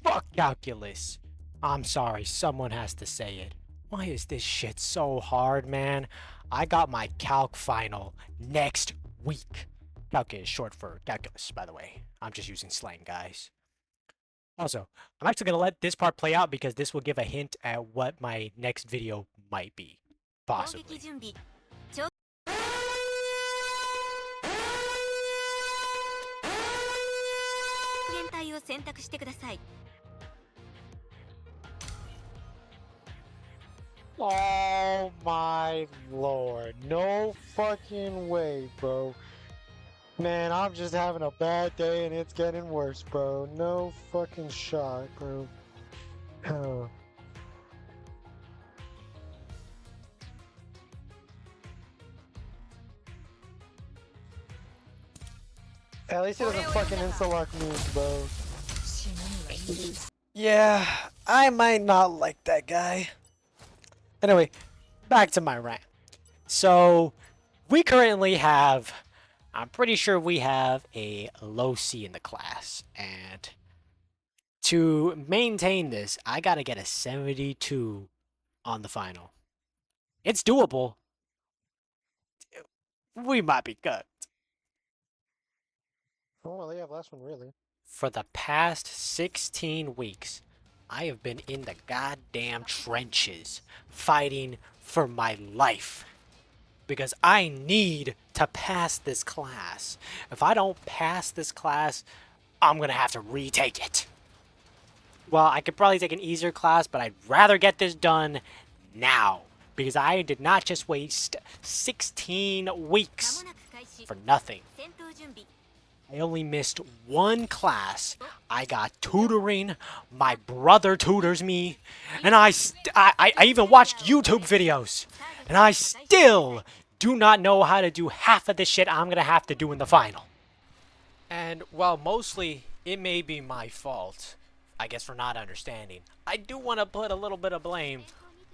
Fuck calculus. I'm sorry, someone has to say it. Why is this shit so hard, man? I got my calc final next week. Calc is short for calculus, by the way. I'm just using slang, guys. Also, I'm actually going to let this part play out because this will give a hint at what my next video might be. Possibly. Oh my lord. No fucking way, bro. Man, I'm just having a bad day and it's getting worse, bro. No fucking shot, bro. Oh. At least he doesn't fucking insta-lock me, bro. Yeah, I might not like that guy. Anyway, back to my rant. So, we currently have, I'm pretty sure we have a low C in the class. And to maintain this, I gotta get a 72 on the final. It's doable. We might be good. Oh, well, yeah, last one, really. For the past 16 weeks, I have been in the goddamn trenches fighting for my life. Because I need to pass this class. If I don't pass this class, I'm gonna have to retake it. Well, I could probably take an easier class, but I'd rather get this done now. Because I did not just waste 16 weeks for nothing. I only missed one class. I got tutoring. My brother tutors me. And I even watched YouTube videos. And I still do not know how to do half of the shit I'm going to have to do in the final. And while mostly it may be my fault, I guess for not understanding, I do want to put a little bit of blame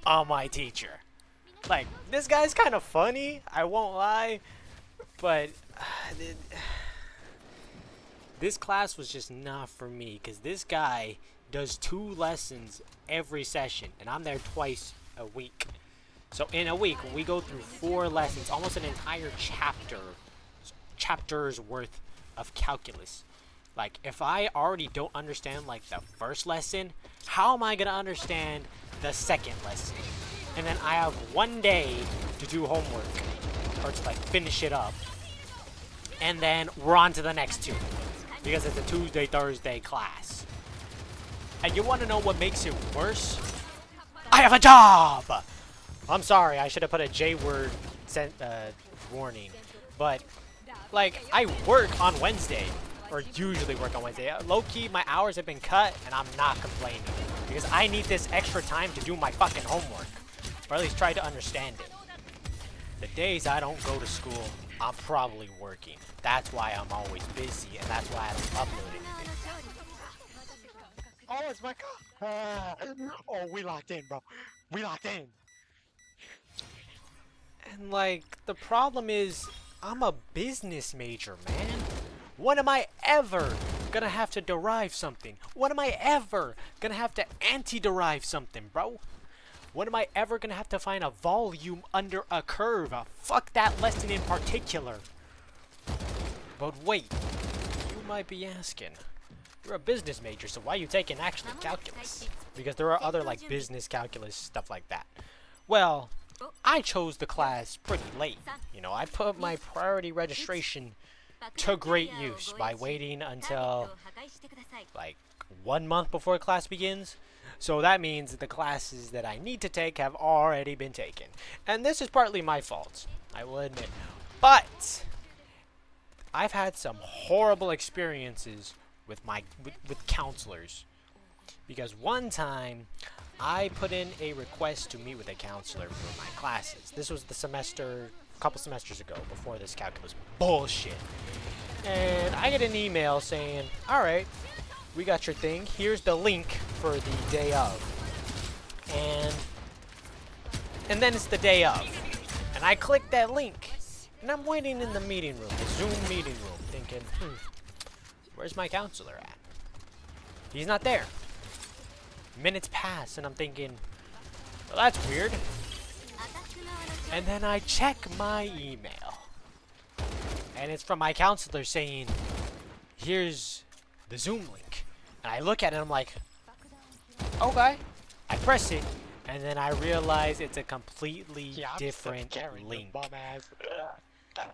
on my teacher. Like, this guy's kind of funny, I won't lie, but this class was just not for me, because this guy does 2 lessons every session, and I'm there twice a week. So in a week, when we go through 4 lessons, almost an entire chapter's worth of calculus. Like, if I already don't understand, like, the first lesson, how am I going to understand the second lesson? And then I have 1 day to do homework, or to, like, finish it up. And then we're on to the next 2. Because it's a Tuesday, Thursday class. And you want to know what makes it worse? I have a job! I'm sorry, I should have put a J word warning. But, like, I work on Wednesday. Or usually work on Wednesday. Low-key, my hours have been cut, and I'm not complaining. Because I need this extra time to do my fucking homework. Or at least try to understand it. The days I don't go to school, I'm probably working. That's why I'm always busy, and that's why I don't upload anything. Oh, it's my car. Oh, we locked in, bro. We locked in. And, like, the problem is, I'm a business major, man. When am I ever gonna have to derive something? When am I ever gonna have to anti-derive something, bro? When am I ever gonna have to find a volume under a curve? Fuck that lesson in particular. But wait, you might be asking, you're a business major, so why are you taking actual calculus? Because there are other, like, business calculus, stuff like that. Well, I chose the class pretty late. You know, I put my priority registration to great use by waiting until, like, 1 month before class begins. So that means the classes that I need to take have already been taken. And this is partly my fault, I will admit. But I've had some horrible experiences with with counselors. Because one time I put in a request to meet with a counselor for my classes. This was the semester, a couple semesters ago, before this calculus bullshit. And I get an email saying, alright, we got your thing. Here's the link for the day of. And then it's the day of. And I click that link. And I'm waiting in the meeting room, the Zoom meeting room, thinking, where's my counselor at? He's not there. Minutes pass, and I'm thinking, well, that's weird. And then I check my email, and it's from my counselor saying, here's the Zoom link. And I look at it and I'm like, okay. I press it, and then I realize it's a completely different link.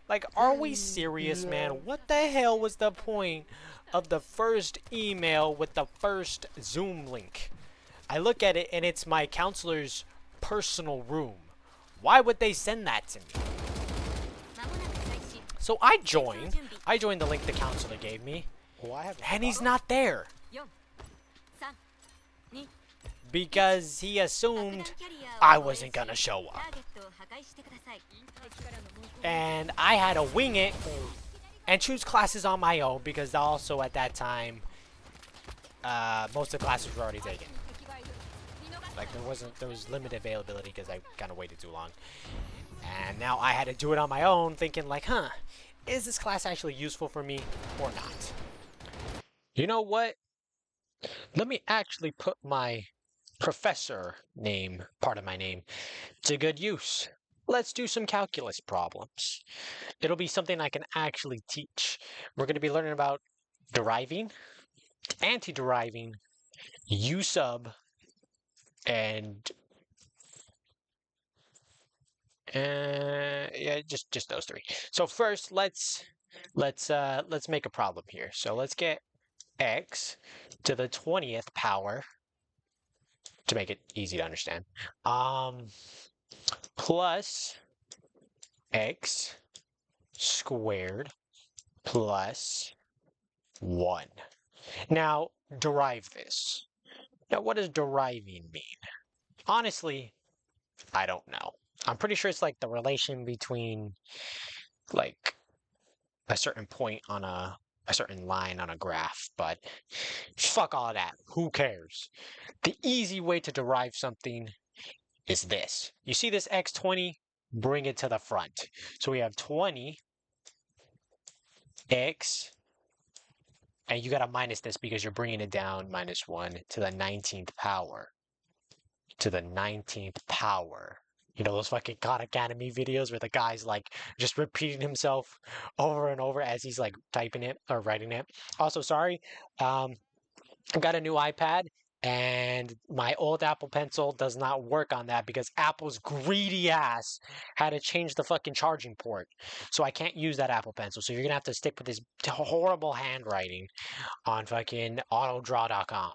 Like, are we serious, man? What the hell was the point of the first email with the first Zoom link? I look at it and it's my counselor's personal room. Why would they send that to me? So I joined the link the counselor gave me, and he's not there. Because he assumed I wasn't gonna show up. And I had to wing it and choose classes on my own because also at that time, most of the classes were already taken. Like there was limited availability because I kind of waited too long. And now I had to do it on my own thinking like, is this class actually useful for me or not? You know what? Let me actually put my professor name, part of my name, to good use. Let's do some calculus problems. It'll be something I can actually teach. We're going to be learning about deriving, anti-deriving, u sub, and yeah, just those three. So first, let's make a problem here. So let's get x to the 20th power to make it easy to understand. Plus x squared plus 1. Now, derive this. Now, what does deriving mean? Honestly, I don't know. I'm pretty sure it's like the relation between like a certain point on a certain line on a graph, but fuck all that. Who cares? The easy way to derive something is this. You see this x20? Bring it to the front. So we have 20 x, and you gotta minus this because you're bringing it down minus 1 to the 19th power. To the 19th power. You know those fucking Khan Academy videos where the guy's like just repeating himself over and over as he's like typing it or writing it. Also, sorry, I got a new iPad and my old Apple Pencil does not work on that because Apple's greedy ass had to change the fucking charging port. So I can't use that Apple Pencil. So you're gonna have to stick with this horrible handwriting on fucking autodraw.com.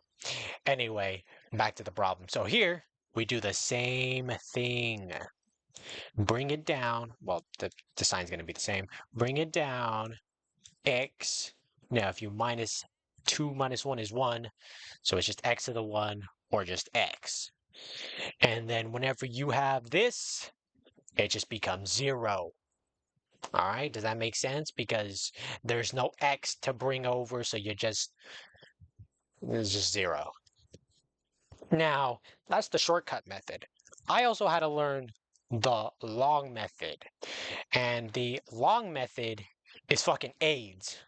Anyway, back to the problem. So here we do the same thing. Bring it down. Well, the sign's going to be the same. Bring it down. X. Now, if you minus 2 minus 1 is 1. So it's just x to the 1 or just x. And then whenever you have this, it just becomes 0. All right, does that make sense? Because there's no x to bring over, so it's just 0. Now, that's the shortcut method. I also had to learn the long method. And the long method is fucking AIDS.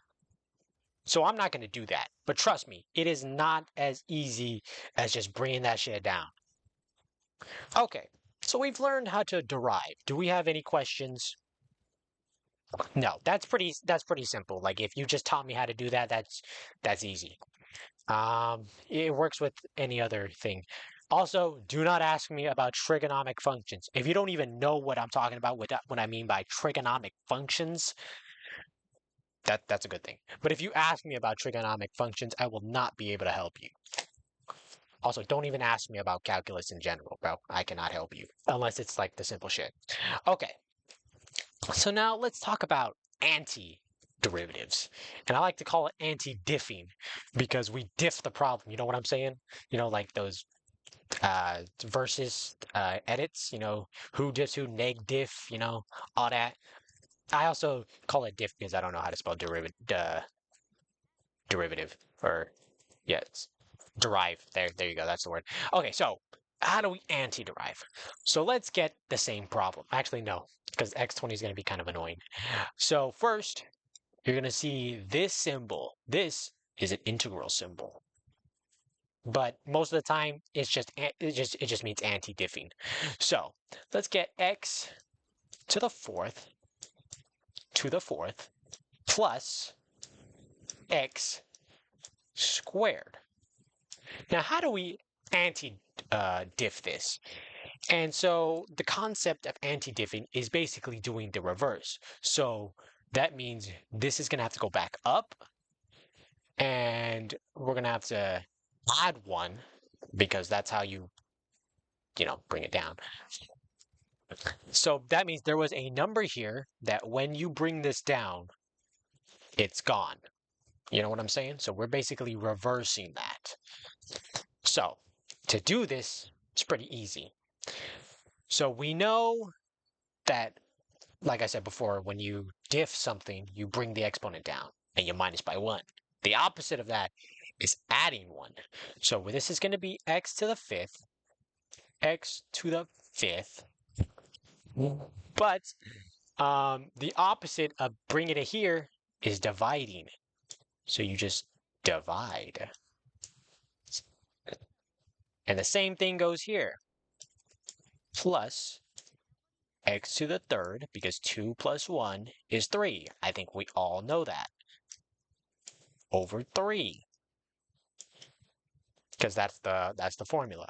So I'm not going to do that. But trust me, it is not as easy as just bringing that shit down. Okay, so we've learned how to derive. Do we have any questions? No, that's pretty simple. Like if you just taught me how to do that, that's easy. It works with any other thing. Also, do not ask me about trigonomic functions. If you don't even know what I'm talking about with what I mean by trigonomic functions, that's a good thing. But if you ask me about trigonomic functions, I will not be able to help you. Also, don't even ask me about calculus in general, bro. I cannot help you unless it's like the simple shit. Okay. So now let's talk about anti-derivatives. And I like to call it anti-diffing because we diff the problem. You know what I'm saying? You know, like those versus edits, you know, who diffs who, neg diff, you know, all that. I also call it diff because I don't know how to spell derivative or yes, derive. There you go. That's the word. Okay, so how do we anti-derive? So let's get the same problem. Actually, no, because x20 is going to be kind of annoying. So first, you're going to see this symbol. This is an integral symbol. but most of the time it just means anti-diffing. So let's get x to the fourth plus x squared. Now, how do we anti-diff this? And so the concept of anti-diffing is basically doing the reverse. So that means this is going to have to go back up, and we're going to have to add 1 because that's how you bring it down. So that means there was a number here that when you bring this down, it's gone. You know what I'm saying? So we're basically reversing that. So to do this, it's pretty easy. So we know that, like I said before, when you diff something, you bring the exponent down and you minus by 1. The opposite of that is adding 1. So this is going to be x to the fifth, but the opposite of bringing it here is dividing. So you just divide. And the same thing goes here. Plus x to the third, because 2 plus 1 is 3. I think we all know that. Over 3. Because that's the formula.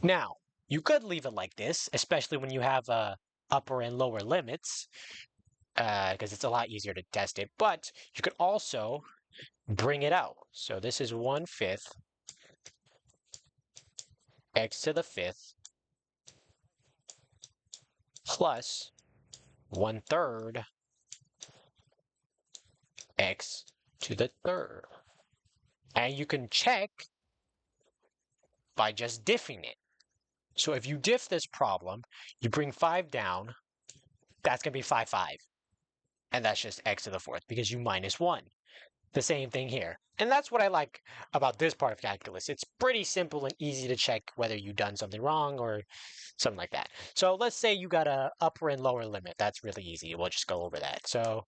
Now, you could leave it like this, especially when you have upper and lower limits, because it's a lot easier to test it. But you could also bring it out. So this is 1/5 x to the fifth plus 1/3 x to the third. And you can check by just diffing it. So if you diff this problem, you bring 5 down, that's going to be 5/5. And that's just x to the fourth because you minus 1. The same thing here. And that's what I like about this part of calculus. It's pretty simple and easy to check whether you've done something wrong or something like that. So let's say you got a upper and lower limit. That's really easy. We'll just go over that. So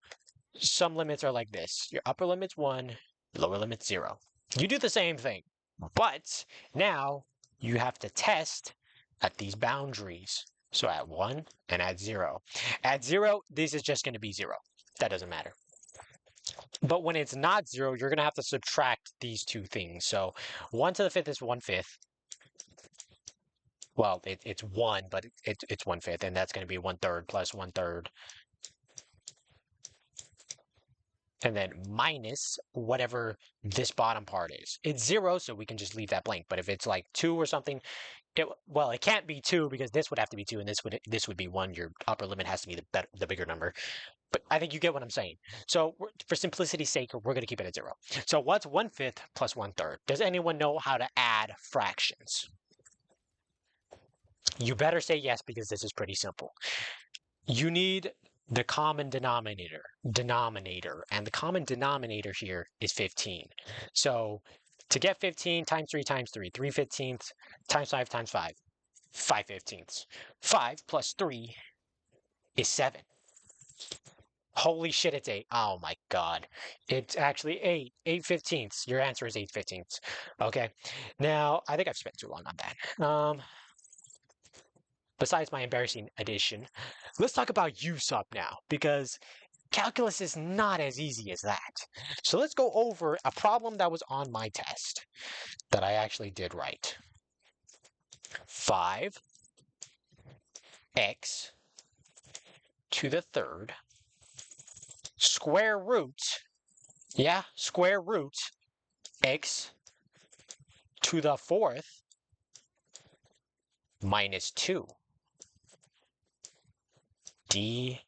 some limits are like this. Your upper limit's 1, lower limit's 0. You do the same thing, but now you have to test at these boundaries. So at 1 and at 0. At 0, this is just going to be 0. That doesn't matter. But when it's not 0, you're going to have to subtract these two things. So 1 to the fifth is 1/5. Well, it's 1, but it's 1/5, and that's going to be 1/3 plus 1/3. And then minus whatever this bottom part is. It's 0, so we can just leave that blank. But if it's like 2 or something, it can't be 2 because this would have to be 2, and this would be 1. Your upper limit has to be the bigger number. But I think you get what I'm saying. So for simplicity's sake, we're going to keep it at 0. So what's 1/5 plus 1/3? Does anyone know how to add fractions? You better say yes because this is pretty simple. You need the common denominator, and the common denominator here is 15. So to get 15 times 3 times 3, 3/15 times 5 times 5, 5/15. 5 plus 3 is 7. Holy shit, it's 8. Oh my god. It's actually 8. 8/15. Your answer is 8/15. Okay. Now, I think I've spent too long on that. Besides my embarrassing addition, let's talk about U sub now, because calculus is not as easy as that. So let's go over a problem that was on my test that I actually did right. 5x to the third square root x to the fourth minus 2 dx.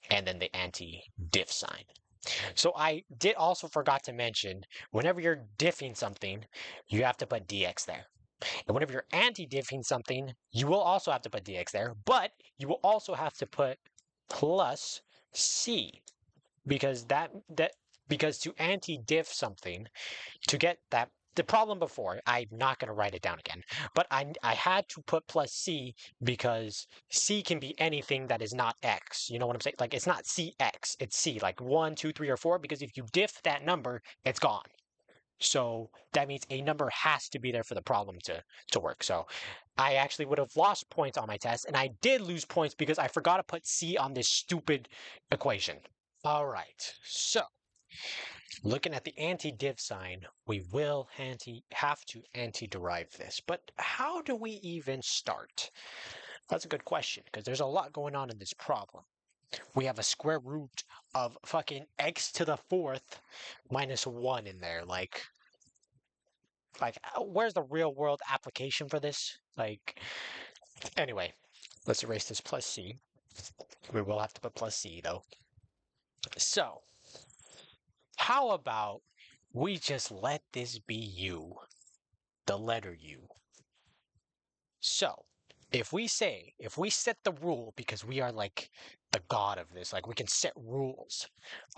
And then the anti-diff sign. So I did also forgot to mention, whenever you're diffing something, you have to put dx there. And whenever you're anti-diffing something, you will also have to put dx there, but you will also have to put plus c, because because to anti-diff something, to get that the problem before, I'm not going to write it down again, but I had to put plus C because C can be anything that is not X. You know what I'm saying? Like, it's not CX, it's C, like 1, 2, 3, or 4, because if you diff that number, it's gone. So that means a number has to be there for the problem to work. So I actually would have lost points on my test, and I did lose points because I forgot to put C on this stupid equation. All right, so looking at the anti-div sign, we will have to anti-derive this. But how do we even start? That's a good question, because there's a lot going on in this problem. We have a square root of fucking x to the fourth minus 1 in there. Like, where's the real world application for this? Like, anyway, let's erase this plus C. We will have to put plus C, though. So, how about we just let this be U, the letter U. So, if we set the rule, because we are like the god of this, like we can set rules.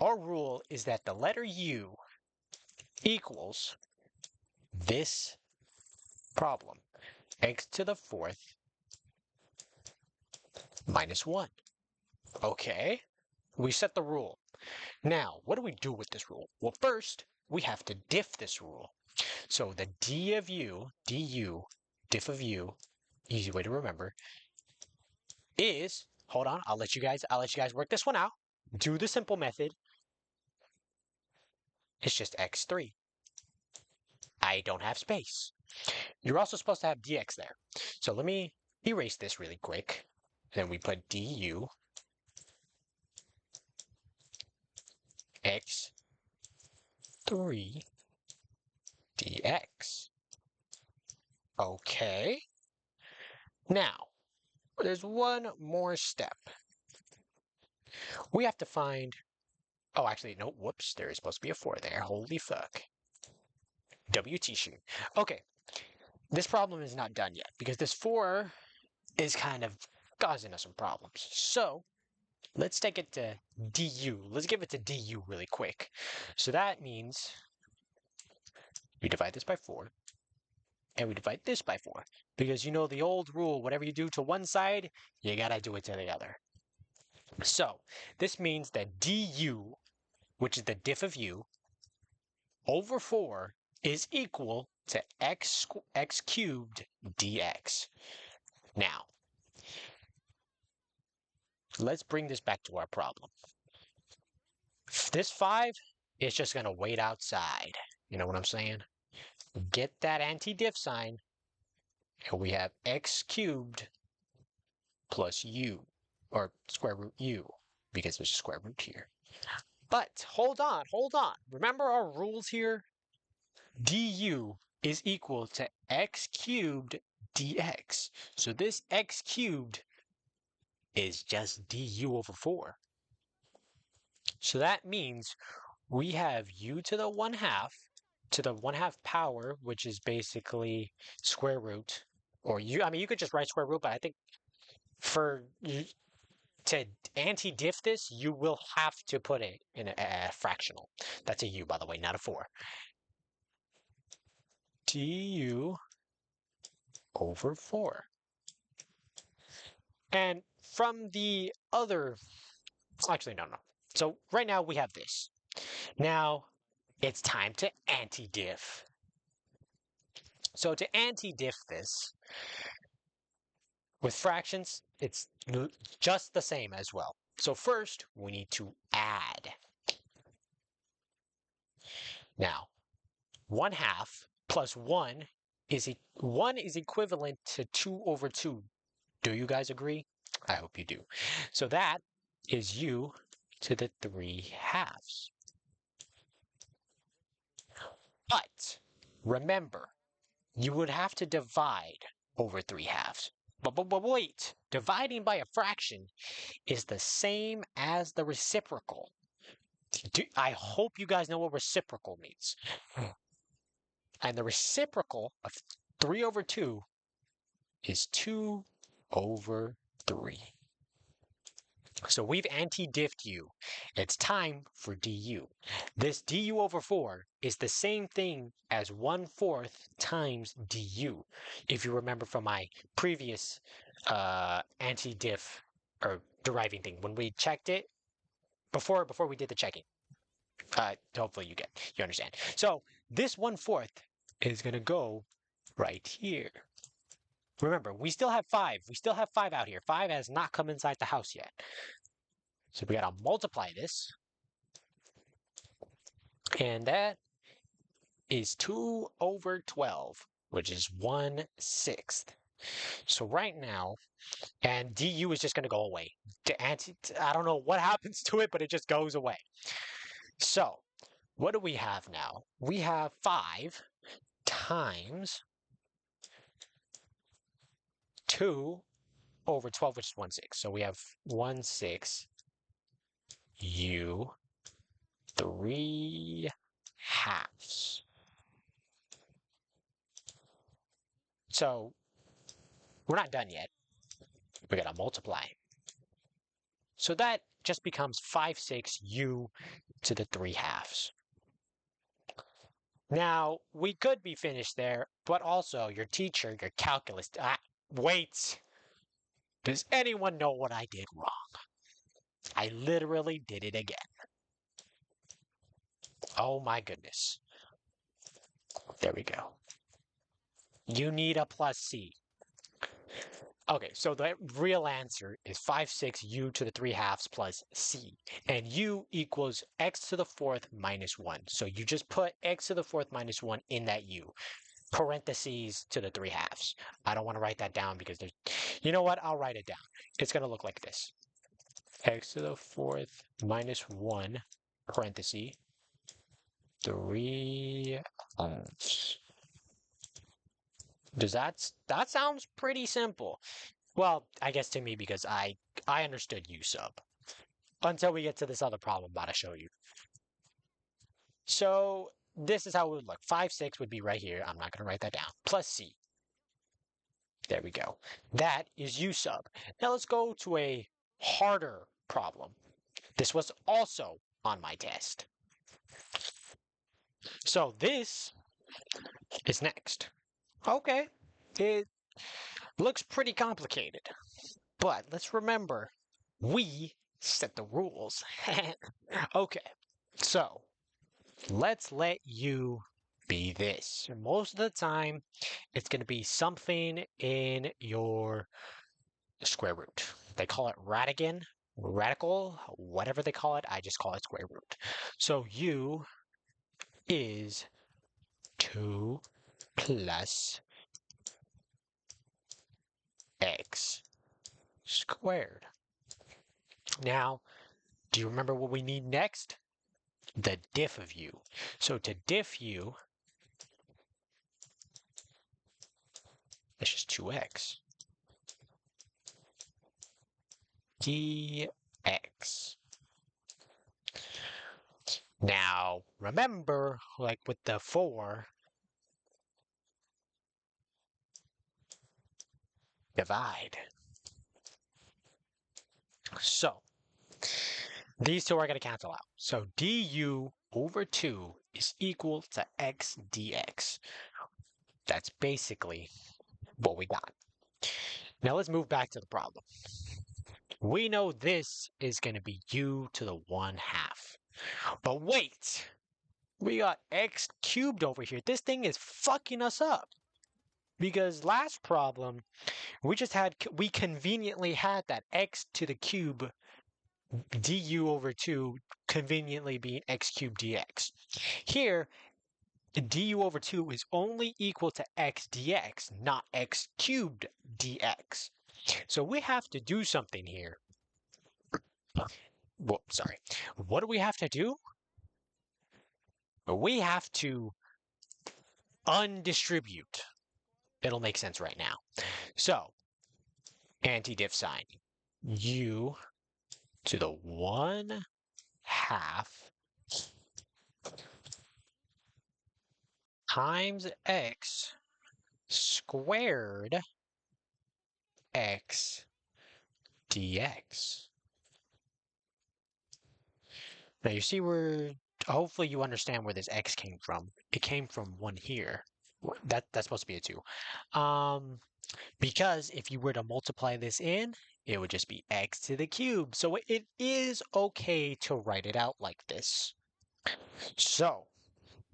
Our rule is that the letter U equals this problem, x to the fourth minus 1. Okay, we set the rule. Now, what do we do with this rule? Well, first, we have to diff this rule. So the d of u, du, diff of u, easy way to remember, is, hold on, I'll let you guys work this one out. Do the simple method. It's just x3. I don't have space. You're also supposed to have dx there. So let me erase this really quick. Then we put du x3 dx. Okay. Now, there's one more step. We have to find, oh, actually, no, whoops, there is supposed to be a 4 there. Holy fuck. WT shoot. Okay, this problem is not done yet because this 4 is kind of causing us some problems. So, let's take it to du. Let's give it to du really quick. So that means we divide this by 4, and we divide this by 4. Because you know the old rule, whatever you do to one side, you gotta do it to the other. So, this means that du, which is the diff of u, over 4 is equal to x cubed dx. Now, let's bring this back to our problem. This 5 is just going to wait outside. You know what I'm saying? Get that anti-diff sign, and we have x cubed plus u, or square root u, because there's a square root here. But hold on. Remember our rules here? Du is equal to x cubed dx. So this x cubed is just du over 4. So that means we have u to the 1/2 power, which is basically square root, or you could just write square root, but I think to anti-diff this, you will have to put it in a fractional. That's a u, by the way, not a 4. Du over 4. And from the other, actually, no. So right now we have this. Now it's time to anti-diff. So to anti-diff this, with fractions, it's just the same as well. So first, we need to add. Now, 1/2 plus 1 is equivalent to 2 over 2. Do you guys agree? I hope you do. So that is u to the 3/2. But remember, you would have to divide over 3/2. But wait, dividing by a fraction is the same as the reciprocal. I hope you guys know what reciprocal means. And the reciprocal of 3 over 2 is 2 over 3. So we've anti-diffed u. It's time for du. This du over 4 is the same thing as 1/4 times du. If you remember from my previous anti-diff or deriving thing, when we checked it, before we did the checking. Hopefully you understand. So this 1/4 is going to go right here. Remember, we still have 5. We still have 5 out here. 5 has not come inside the house yet. So we got to multiply this. And that is 2 over 12, which is 1/6. So right now, and du is just going to go away. I don't know what happens to it, but it just goes away. So what do we have now? We have 5 times 2 over 12, which is 1/6. So we have 1/6 u 3 halves. So we're not done yet. We got to multiply. So that just becomes 5/6 u to the 3 halves. Now, we could be finished there, but also your teacher, your calculus. Wait! Does anyone know what I did wrong? I literally did it again. Oh my goodness. There we go. You need a plus c. Okay, so the real answer is 5/6 u to the 3 halves plus c. And u equals x to the 4th minus 1. So you just put x to the 4th minus 1 in that u. Parentheses to the 3 halves. I don't want to write that down because there's... You know what? I'll write it down. It's going to look like this. X to the 4th minus 1, parenthesis, 3 halves. That sounds pretty simple. Well, I guess to me because I understood u sub. Until we get to this other problem I'm about to show you. So this is how it would look. 5/6 would be right here. I'm not going to write that down. Plus c. There we go. That is u sub. Now let's go to a harder problem. This was also on my test. So this is next. Okay, it looks pretty complicated, but let's remember, we set the rules. Okay, so let's let you be this. Most of the time, it's going to be something in your square root. They call it radical, whatever they call it. I just call it square root. So u is 2 plus x squared. Now, do you remember what we need next? The diff of u. So to diff u, it's just 2x dx. Now, remember, like with the 4, divide. So, these two are going to cancel out. So du over 2 is equal to x dx. That's basically what we got. Now let's move back to the problem. We know this is going to be u to the 1 half. But wait! We got x cubed over here. This thing is fucking us up. Because last problem, we conveniently had that x to the cube du over 2 conveniently being x cubed dx. Here, du over 2 is only equal to x dx, not x cubed dx. So we have to do something here. Well, sorry. What do we have to do? We have to undistribute. It'll make sense right now. So, anti-diff sign. U to the 1 half times x squared x dx. Now you see where, hopefully you understand where this x came from. It came from one here. That's supposed to be a 2. Because if you were to multiply this in, it would just be x to the cube. So it is okay to write it out like this. So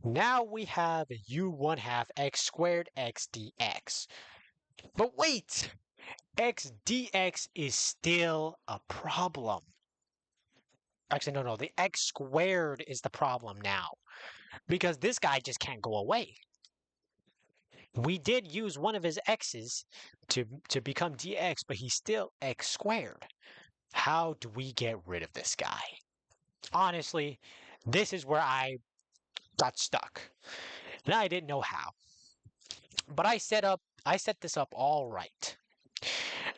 now we have u1/2 x squared x dx. But wait! X dx is still a problem. Actually, no, the x squared is the problem now. Because this guy just can't go away. We did use one of his x's to become dx, but he's still x squared. How do we get rid of this guy? Honestly, this is where I got stuck. And I didn't know how. But I set this up all right.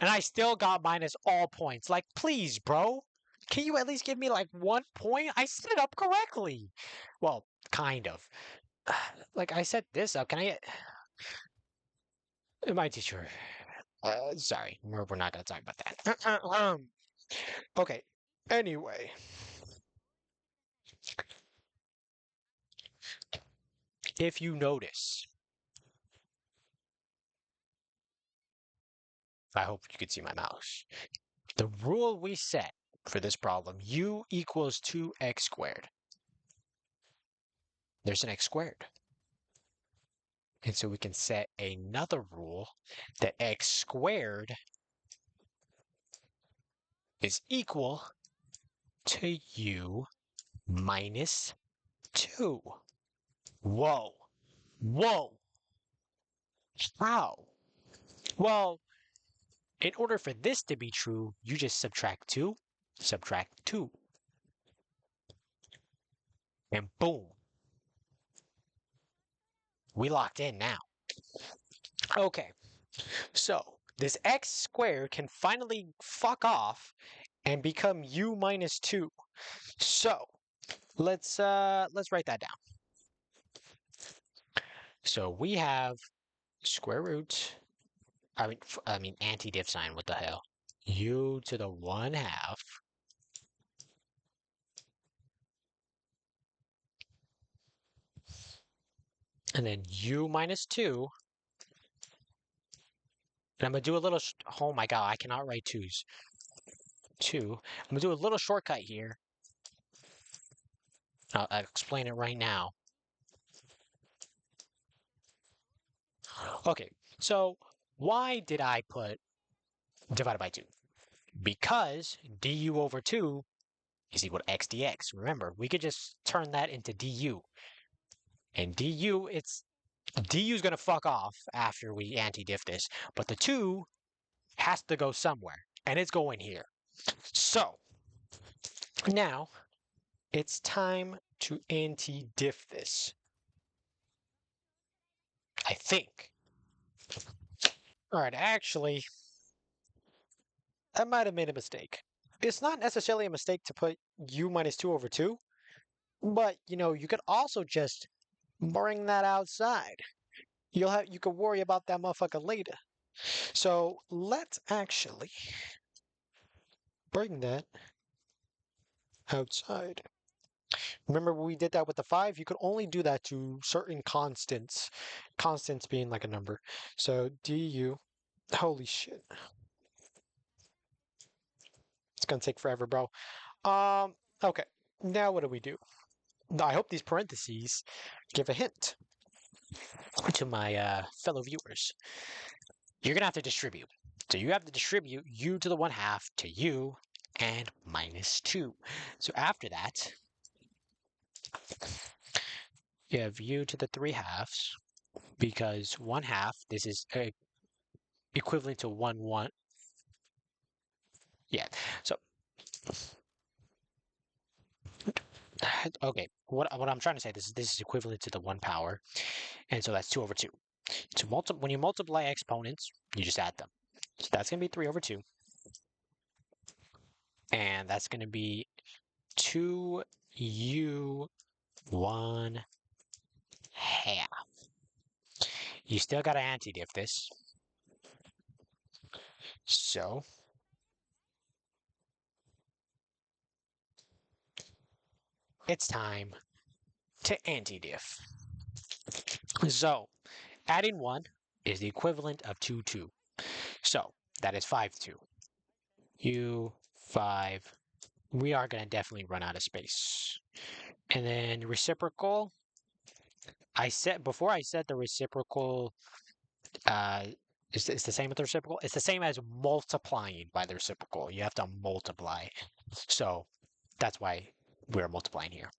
And I still got minus all points. Like, please, bro. Can you at least give me like 1 point? I set it up correctly. Well, kind of. Like, I set this up. Can I get my teacher? Sorry, we're not gonna talk about that. Okay. Anyway, if you notice, I hope you can see my mouse. The rule we set for this problem, u equals 2x squared. There's an x squared. And so we can set another rule that x squared is equal to u minus 2. Whoa. Whoa. How? Well, in order for this to be true, you just subtract 2, and boom. We locked in now. Okay, so this x squared can finally fuck off and become u minus 2. So let's write that down. So we have square root. I mean anti-diff sign. What the hell? U to the 1/2. And then u minus 2. And I'm gonna do a little. Oh my god! I cannot write 2's. 2. I'm gonna do a little shortcut here. I'll explain it right now. Okay, so why did I put divided by 2? Because du over 2 is equal to x dx. Remember, we could just turn that into du. And du, du's going to fuck off after we anti-diff this. But the 2 has to go somewhere. And it's going here. So, now, it's time to anti-diff this. I think. Alright, actually, I might have made a mistake. It's not necessarily a mistake to put u minus 2 over 2, but, you could also just bring that outside. You could worry about that motherfucker later. So let's actually bring that outside. Remember when we did that with the 5? You could only do that to certain constants. Constants being like a number. So du, holy shit. It's gonna take forever, bro. Okay. Now what do we do? I hope these parentheses give a hint to my fellow viewers. You're gonna have to distribute. So you have to distribute u to the 1/2 to u and minus 2. So after that, you have u to the 3/2 because 1/2, this is equivalent to 1/1. Yeah, so okay, what I'm trying to say, this is equivalent to the 1 power, and so that's 2 over 2. So when you multiply exponents, you just add them. So that's going to be 3 over 2. And that's going to be 2u 1/2. You still got to anti-diff this. So it's time to anti-diff. So, adding 1 is the equivalent of 2, 2. So, that is 5, 2. U, 5. We are going to definitely run out of space. And then reciprocal, before I said the reciprocal, it's the same with the reciprocal. It's the same as multiplying by the reciprocal. You have to multiply. So that's why we're multiplying here.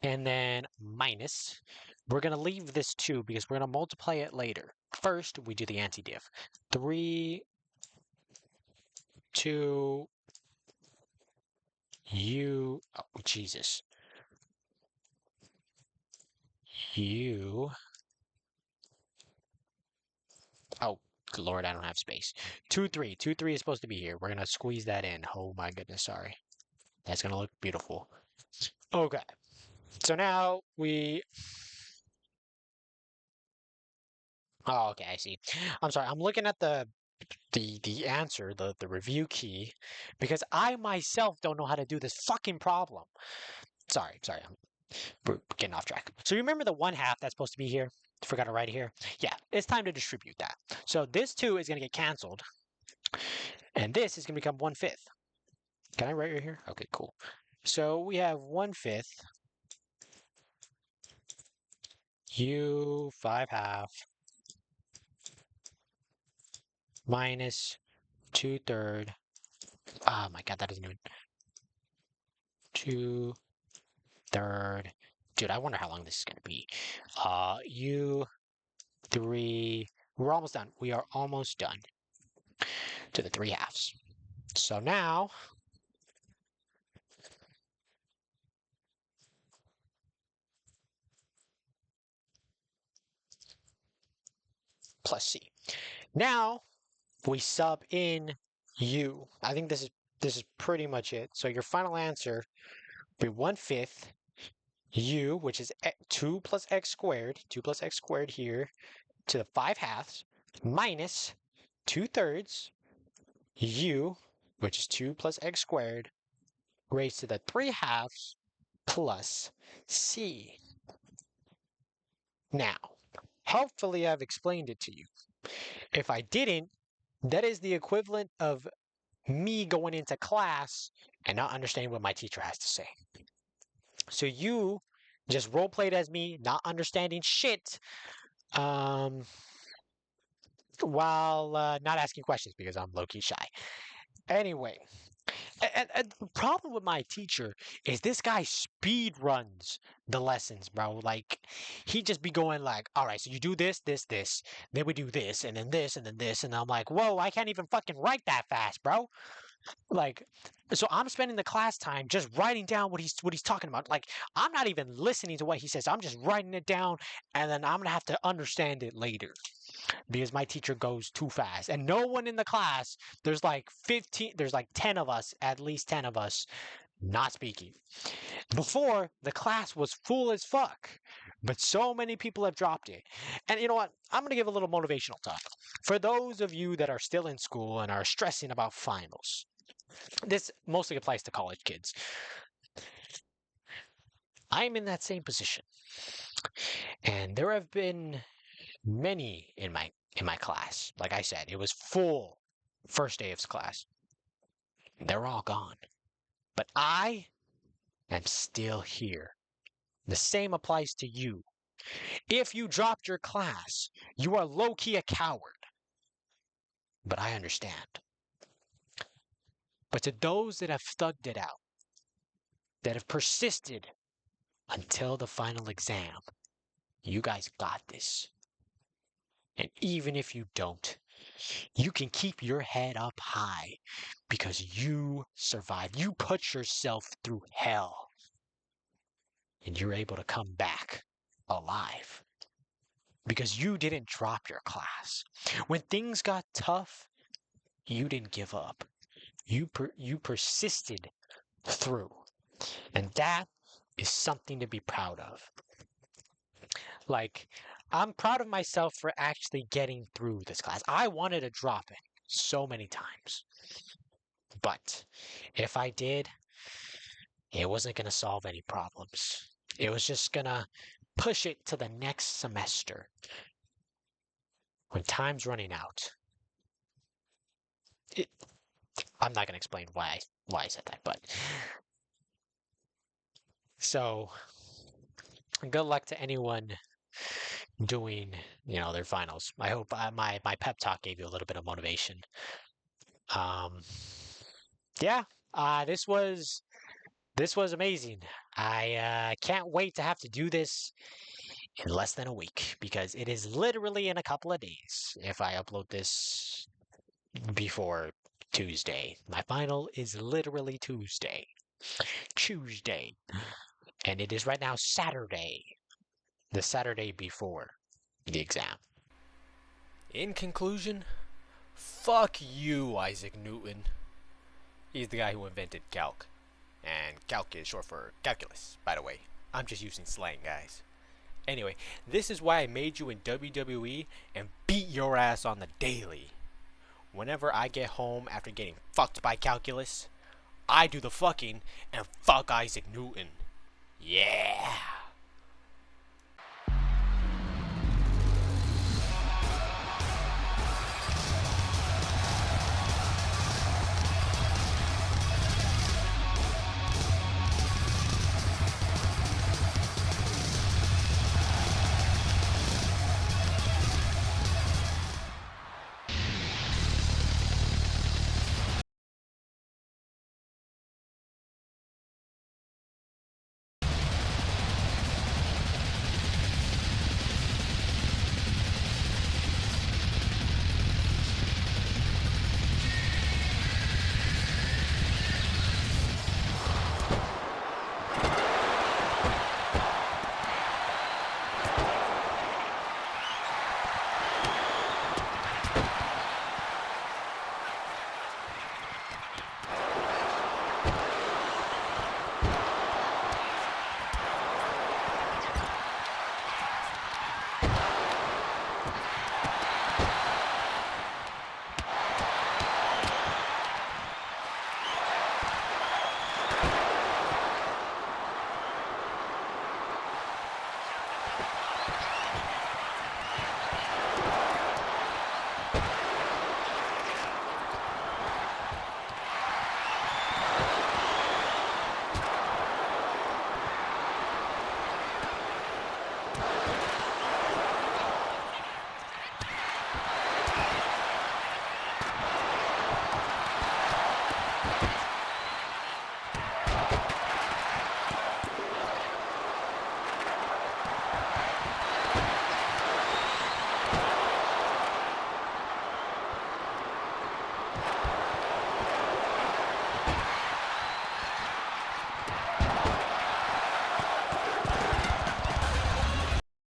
And then minus, we're going to leave this 2 because we're going to multiply it later. First, we do the anti-diff. 3, 2, U, oh, Jesus. U, oh, Lord, I don't have space. 2, 3. 2, 3 is supposed to be here. We're going to squeeze that in. Oh my goodness, sorry. That's going to look beautiful. Okay. So now we... Oh, okay, I see. I'm sorry. I'm looking at the answer, the review key, because I myself don't know how to do this fucking problem. Sorry, we're getting off track. So you remember the 1/2 that's supposed to be here? Forgot to write it here. Yeah, it's time to distribute that. So this 2 is going to get canceled, and this is going to become 1/5. Can I write right here? Okay, cool. So we have 1/5 U 5/2 minus 2/3. Oh my god, that doesn't even. 2/3. Dude, I wonder how long this is gonna be. U3. We're almost done. We are almost done to the 3/2. So now plus C. Now we sub in U. I think this is pretty much it. So your final answer will be 1/5 U, which is 2 plus x squared, 2 plus x squared here, to the 5/2 minus 2/3 U, which is 2 plus x squared, raised to the 3/2 plus C. Now, hopefully I've explained it to you. If I didn't, that is the equivalent of me going into class and not understanding what my teacher has to say. So you just role played as me, not understanding shit, while not asking questions because I'm low-key shy. Anyway, and the problem with my teacher is this guy speed runs the lessons, bro. Like, he just be going like, all right, so you do this, this, this, then we do this, and then this, and then this, and I'm like, whoa, I can't even fucking write that fast, bro. Like, so I'm spending the class time just writing down what he's talking about. Like, I'm not even listening to what he says. I'm just writing it down, and then I'm gonna have to understand it later because my teacher goes too fast. And no one in the class, there's like 10 of us, at least 10 of us, not speaking. Before, the class was full as fuck, but so many people have dropped it. And you know what? I'm going to give a little motivational talk. For those of you that are still in school and are stressing about finals, this mostly applies to college kids. I'm in that same position. And there have been many in my class. Like I said, it was full first day of class. They're all gone. But I am still here. The same applies to you. If you dropped your class, you are low-key a coward. But I understand. But to those that have thugged it out, that have persisted until the final exam, you guys got this. And even if you don't, you can keep your head up high because you survived. You put yourself through hell. And you're able to come back alive because you didn't drop your class. When things got tough, you didn't give up. You persisted through. And that is something to be proud of. Like, I'm proud of myself for actually getting through this class. I wanted to drop it so many times. But if I did, it wasn't going to solve any problems. It was just going to push it to the next semester when time's running out. It, I'm not going to explain why I said that, but so good luck to anyone doing, their finals. I hope my pep talk gave you a little bit of motivation. Um, yeah, this was amazing. I can't wait to have to do this in less than a week because it is literally in a couple of days if I upload this before Tuesday. My final is literally Tuesday. Tuesday. And it is right now Saturday. The Saturday before the exam. In conclusion, fuck you, Isaac Newton. He's the guy who invented calc. And calc is short for calculus, by the way. I'm just using slang, guys. Anyway, this is why I made you in WWE and beat your ass on the daily. Whenever I get home after getting fucked by calculus, I do the fucking and fuck Isaac Newton. Yeah.